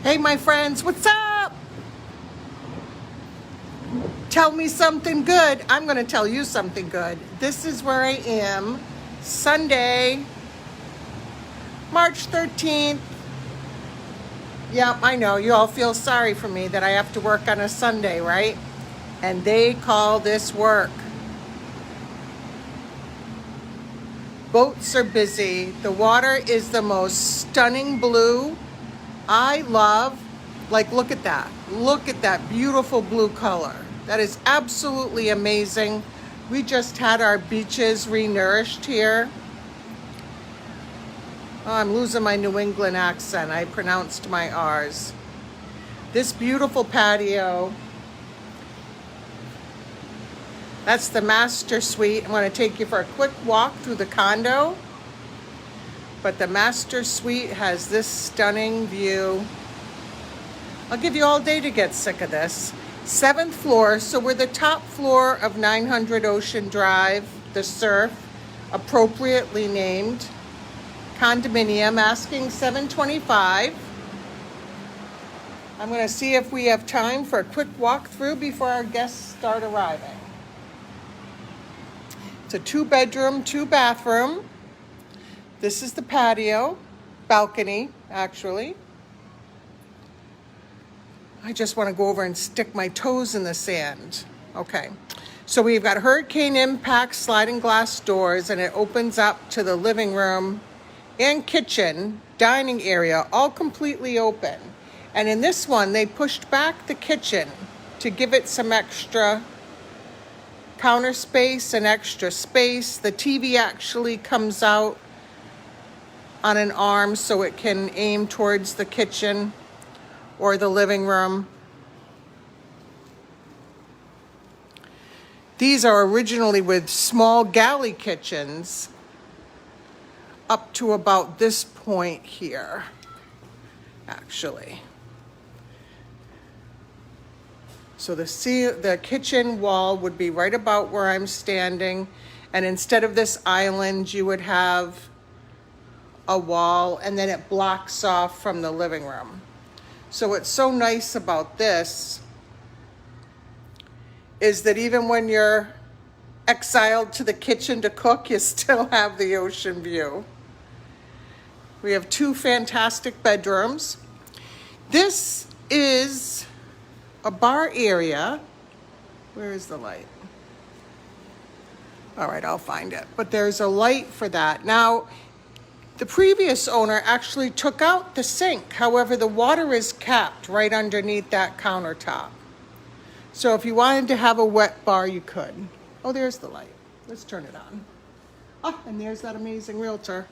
Hey, my friends, what's up? Tell me something good. I'm going to tell you something good. This is where I am, Sunday, March 13th. Yep, I know, you all feel sorry for me that I have to work on a Sunday, right? And they call this work. Boats are busy. The water is the most stunning blue. I love, look at that. Look at that beautiful blue color. That is absolutely amazing. We just had our beaches renourished here. Oh, I'm losing my New England accent. I pronounced my R's. This beautiful patio. That's the master suite. I'm going to take you for a quick walk through the condo. But the master suite has this stunning view. I'll give you all day to get sick of this. 7th floor, so we're the top floor of 900 Ocean Drive, the Surf, appropriately named. Condominium, asking $725. I'm going to see if we have time for a quick walkthrough before our guests start arriving. It's a 2-bedroom, 2-bathroom. This is the patio, balcony, actually. I just want to go over and stick my toes in the sand. Okay, so we've got hurricane impact sliding glass doors, and it opens up to the living room and kitchen, dining area, all completely open. And in this one, they pushed back the kitchen to give it some extra counter space and extra space. The TV actually comes out on an arm so it can aim towards the kitchen or the living room. These are originally with small galley kitchens up to about this point here, actually. So the kitchen wall would be right about where I'm standing, and instead of this island, you would have a wall, and then it blocks off from the living room. So what's so nice about this is that even when you're exiled to the kitchen to cook, you still have the ocean view. We have 2 fantastic bedrooms. This is a bar area. Where is the light? All right, I'll find it. But there's a light for that. Now, the previous owner actually took out the sink. However, the water is capped right underneath that countertop. So if you wanted to have a wet bar, you could. Oh, there's the light. Let's turn it on. Oh, and there's that amazing realtor.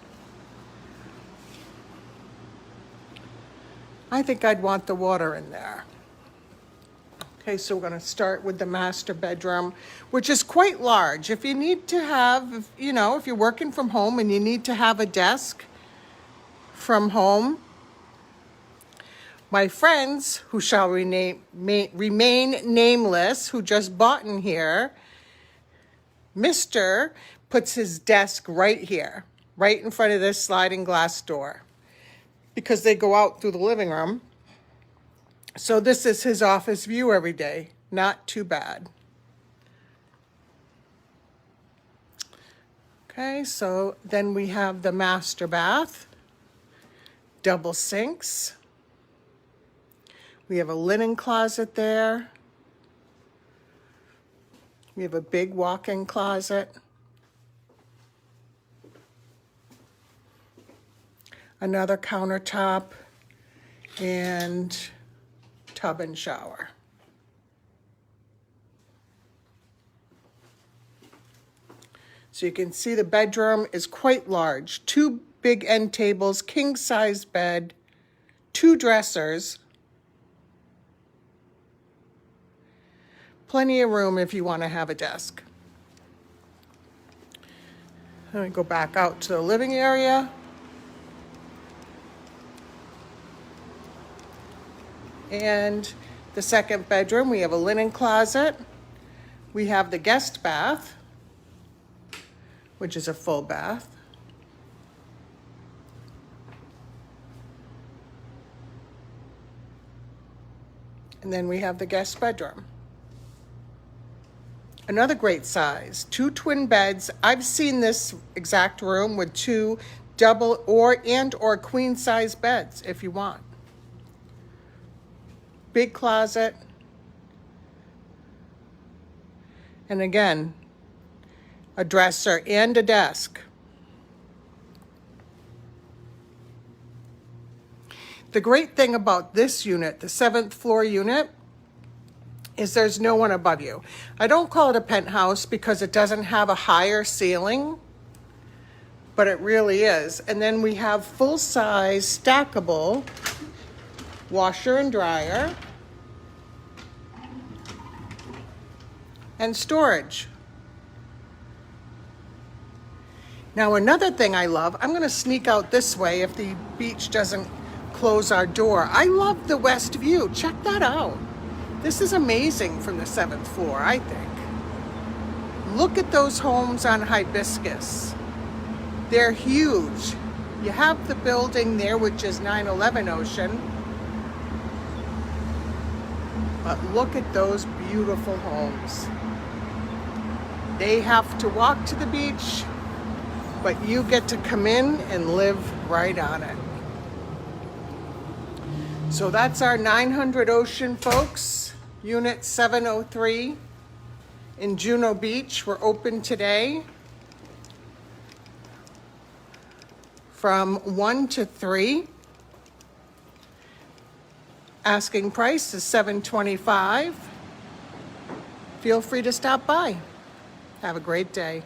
I think I'd want the water in there. Okay, so we're going to start with the master bedroom, which is quite large. If you need to have, if you're working from home and you need to have a desk from home, my friends, who shall remain nameless, who just bought in here, Mr. puts his desk right here, right in front of this sliding glass door, because they go out through the living room. So this is his office view every day. Not too bad. Okay, so then we have the master bath, double sinks. We have a linen closet there. We have a big walk-in closet. Another countertop and tub and shower. So you can see the bedroom is quite large. 2 big end tables, king-size bed, 2 dressers. Plenty of room if you want to have a desk. Let me go back out to the living area. And the second bedroom, we have a linen closet. We have the guest bath, which is a full bath. And then we have the guest bedroom. Another great size, 2 twin beds. I've seen this exact room with 2 double or queen size beds if you want. Big closet. And again, a dresser and a desk. The great thing about this unit, the 7th floor unit, is there's no one above you. I don't call it a penthouse because it doesn't have a higher ceiling, but it really is. And then we have full-size stackable washer and dryer and storage. Now another thing I love, I'm going to sneak out this way if the beach doesn't close our door. I love the west view. Check that out. This is amazing from the 7th floor, I think. Look at those homes on Hibiscus. They're huge. You have the building there, which is 9/11 Ocean. But look at those beautiful homes. They have to walk to the beach, but you get to come in and live right on it. So that's our 900 Ocean, folks. Unit 703 in Juno Beach. We're open today from 1 to 3. Asking price is $725. Feel free to stop by. Have a great day.